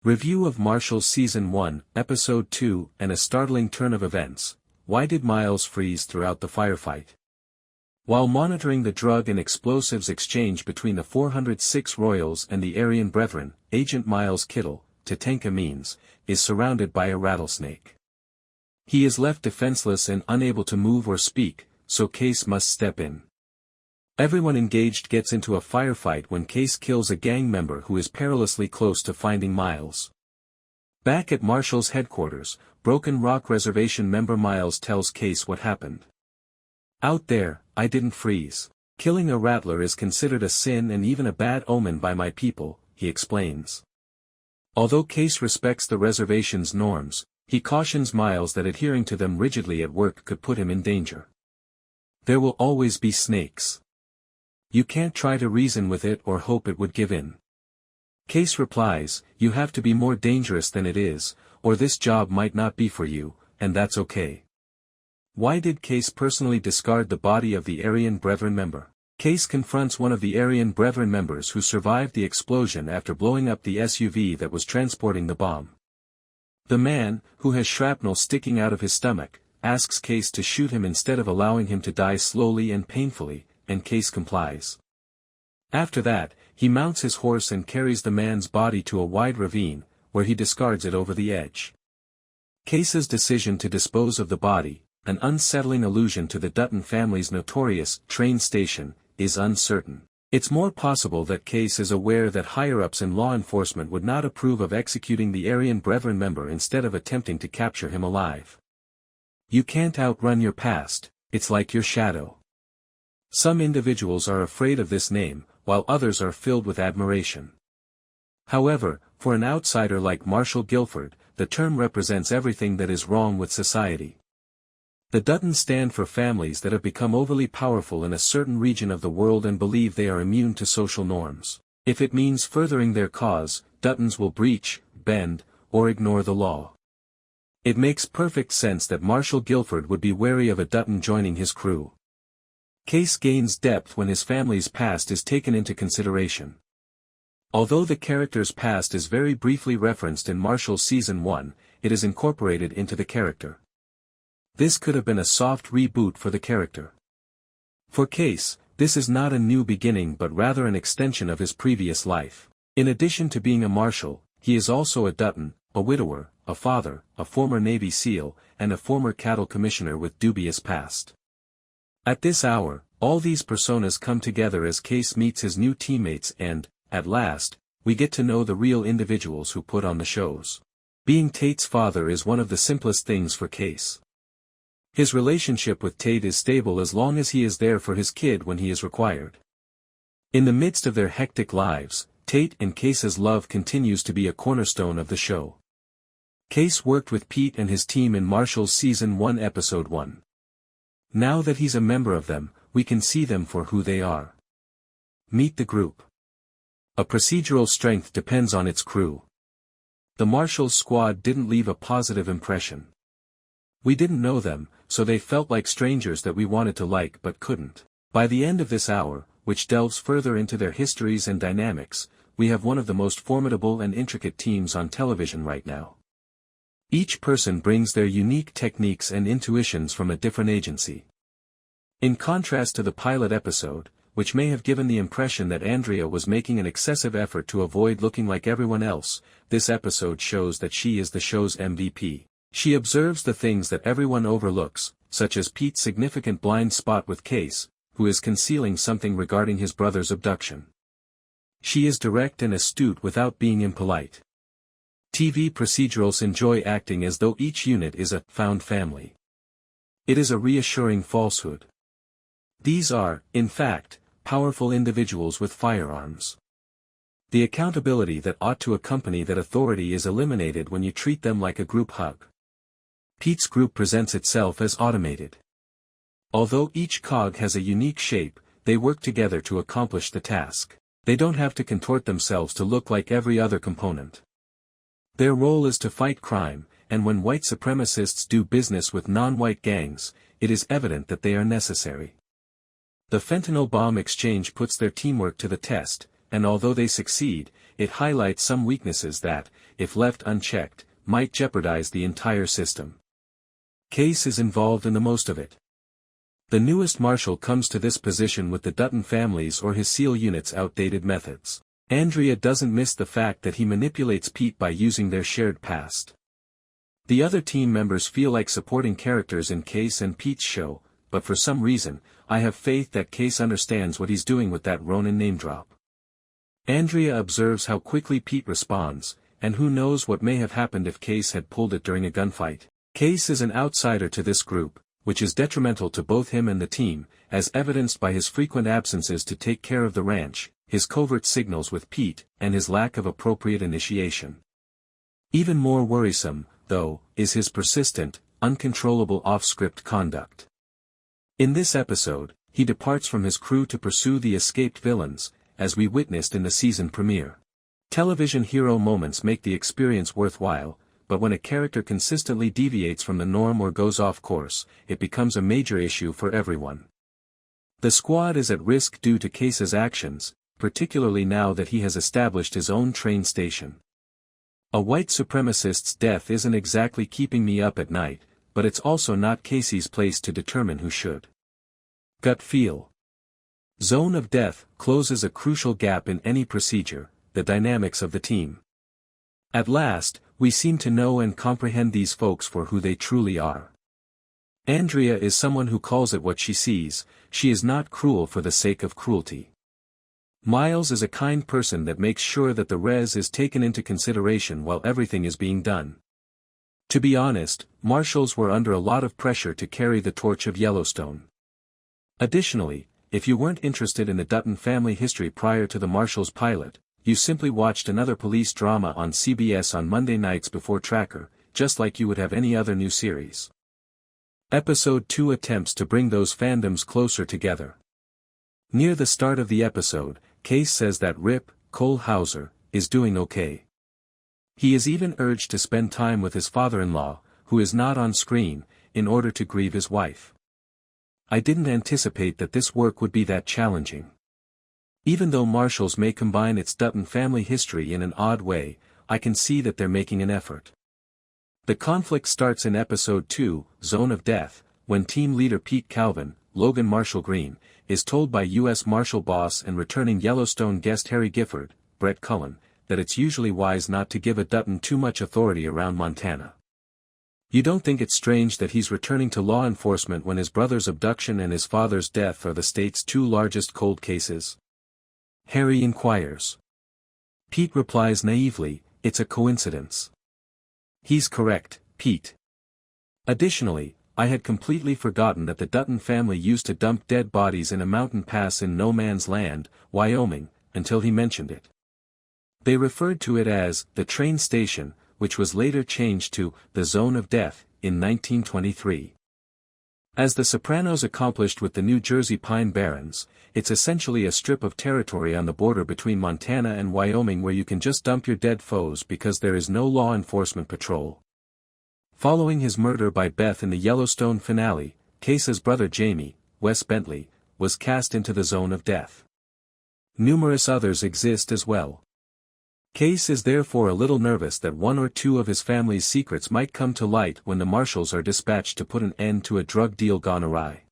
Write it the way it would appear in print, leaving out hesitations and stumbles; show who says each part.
Speaker 1: Review of Marshals Season 1, Episode 2, and a startling turn of events. Why did Miles freeze throughout the firefight? While monitoring the drug and explosives exchange between the 406 Royals and the Aryan Brethren, Agent Miles Kittle, Tatanka Means, is surrounded by a rattlesnake. He is left defenseless and unable to move or speak, so Kayce must step in. Everyone engaged gets into a firefight when Kayce kills a gang member who is perilously close to finding Miles. Back at Marshals' headquarters, broken Rock Reservation member Miles tells Kayce what happened. "Out there, I didn't freeze. Killing a rattler is considered a sin and even a bad omen by my people," he explains. Although Kayce respects the reservation's norms, he cautions Miles that adhering to them rigidly at work could put him in danger. "There will always be snakes. You can't try to reason with it or hope it would give in." Kayce replies, "You have to be more dangerous than it is, or this job might not be for you, and that's okay." Why did Kayce personally discard the body of the Aryan Brethren member? Kayce confronts one of the Aryan Brethren members who survived the explosion after blowing up the SUV that was transporting the bomb. The man, who has shrapnel sticking out of his stomach, asks Kayce to shoot him instead of allowing him to die slowly and painfully, and Kayce complies. After that, he mounts his horse and carries the man's body to a wide ravine, where he discards it over the edge. Kayce's decision to dispose of the body, an unsettling allusion to the Dutton family's notorious train station, is uncertain. It's more possible that Kayce is aware that higher-ups in law enforcement would not approve of executing the Aryan Brethren member instead of attempting to capture him alive. You can't outrun your past, it's like your shadow. Some individuals are afraid of this name, while others are filled with admiration. However, for an outsider like Marshal Guilford, the term represents everything that is wrong with society. The Duttons stand for families that have become overly powerful in a certain region of the world and believe they are immune to social norms. If it means furthering their cause, Duttons will breach, bend, or ignore the law. It makes perfect sense that Marshal Guilford would be wary of a Dutton joining his crew. Kayce gains depth when his family's past is taken into consideration. Although the character's past is very briefly referenced in Marshals Season 1, it is incorporated into the character. This could have been a soft reboot for the character. For Kayce, this is not a new beginning but rather an extension of his previous life. In addition to being a marshal, he is also a Dutton, a widower, a father, a former Navy SEAL, and a former cattle commissioner with dubious past. At this hour, all these personas come together as Kayce meets his new teammates and, at last, we get to know the real individuals who put on the shows. Being Tate's father is one of the simplest things for Kayce. His relationship with Tate is stable as long as he is there for his kid when he is required. In the midst of their hectic lives, Tate and Kayce's love continues to be a cornerstone of the show. Kayce worked with Pete and his team in Marshals Season 1 Episode 1. Now that he's a member of them, we can see them for who they are. Meet the group. A procedural strength depends on its crew. The Marshals squad didn't leave a positive impression. We didn't know them, so they felt like strangers that we wanted to like but couldn't. By the end of this hour, which delves further into their histories and dynamics, we have one of the most formidable and intricate teams on television right now. Each person brings their unique techniques and intuitions from a different agency. In contrast to the pilot episode, which may have given the impression that Andrea was making an excessive effort to avoid looking like everyone else, this episode shows that she is the show's MVP. She observes the things that everyone overlooks, such as Pete's significant blind spot with Kayce, who is concealing something regarding his brother's abduction. She is direct and astute without being impolite. TV procedurals enjoy acting as though each unit is a found family. It is a reassuring falsehood. These are, in fact, powerful individuals with firearms. The accountability that ought to accompany that authority is eliminated when you treat them like a group hug. Pete's group presents itself as automated. Although each cog has a unique shape, they work together to accomplish the task. They don't have to contort themselves to look like every other component. Their role is to fight crime, and when white supremacists do business with non-white gangs, it is evident that they are necessary. The fentanyl bomb exchange puts their teamwork to the test, and although they succeed, it highlights some weaknesses that, if left unchecked, might jeopardize the entire system. Kayce is involved in the most of it. The newest Marshal comes to this position with the Dutton family's or his SEAL unit's outdated methods. Andrea doesn't miss the fact that he manipulates Pete by using their shared past. The other team members feel like supporting characters in Kayce and Pete's show, but for some reason, I have faith that Kayce understands what he's doing with that Ronin name drop. Andrea observes how quickly Pete responds, and who knows what may have happened if Kayce had pulled it during a gunfight. Kayce is an outsider to this group, which is detrimental to both him and the team, as evidenced by his frequent absences to take care of the ranch, his covert signals with Pete, and his lack of appropriate initiation. Even more worrisome, though, is his persistent, uncontrollable off-script conduct. In this episode, he departs from his crew to pursue the escaped villains, as we witnessed in the season premiere. Television hero moments make the experience worthwhile, but when a character consistently deviates from the norm or goes off course, it becomes a major issue for everyone. The squad is at risk due to Kayce's actions, particularly now that he has established his own train station. A white supremacist's death isn't exactly keeping me up at night, but it's also not Kayce's place to determine who should. Gut feel. Zone of death closes a crucial gap in any procedure, the dynamics of the team. At last, we seem to know and comprehend these folks for who they truly are. Andrea is someone who calls it what she sees, she is not cruel for the sake of cruelty. Miles is a kind person that makes sure that the res is taken into consideration while everything is being done. To be honest, Marshals were under a lot of pressure to carry the torch of Yellowstone. Additionally, if you weren't interested in the Dutton family history prior to the Marshals pilot, you simply watched another police drama on CBS on Monday nights before Tracker, just like you would have any other new series. Episode 2 attempts to bring those fandoms closer together. Near the start of the episode, Kayce says that Rip, Cole Hauser, is doing okay. He is even urged to spend time with his father-in-law, who is not on screen, in order to grieve his wife. I didn't anticipate that this work would be that challenging. Even though Marshals may combine its Dutton family history in an odd way, I can see that they're making an effort. The conflict starts in Episode 2, Zone of Death, when team leader Pete Calvin, Logan Marshall Green, is told by U.S. Marshal boss and returning Yellowstone guest Harry Gifford, Brett Cullen, that it's usually wise not to give a Dutton too much authority around Montana. You don't think it's strange that he's returning to law enforcement when his brother's abduction and his father's death are the state's two largest cold cases? Harry inquires. Pete replies naively, it's a coincidence. He's correct, Pete. Additionally, I had completely forgotten that the Dutton family used to dump dead bodies in a mountain pass in No Man's Land, Wyoming, until he mentioned it. They referred to it as the train station, which was later changed to the Zone of Death, in 1923. As The Sopranos accomplished with the New Jersey Pine Barrens, it's essentially a strip of territory on the border between Montana and Wyoming where you can just dump your dead foes because there is no law enforcement patrol. Following his murder by Beth in the Yellowstone finale, Kayce's brother Jamie, Wes Bentley, was cast into the Zone of Death. Numerous others exist as well. Kayce is therefore a little nervous that one or two of his family's secrets might come to light when the Marshals are dispatched to put an end to a drug deal gone awry.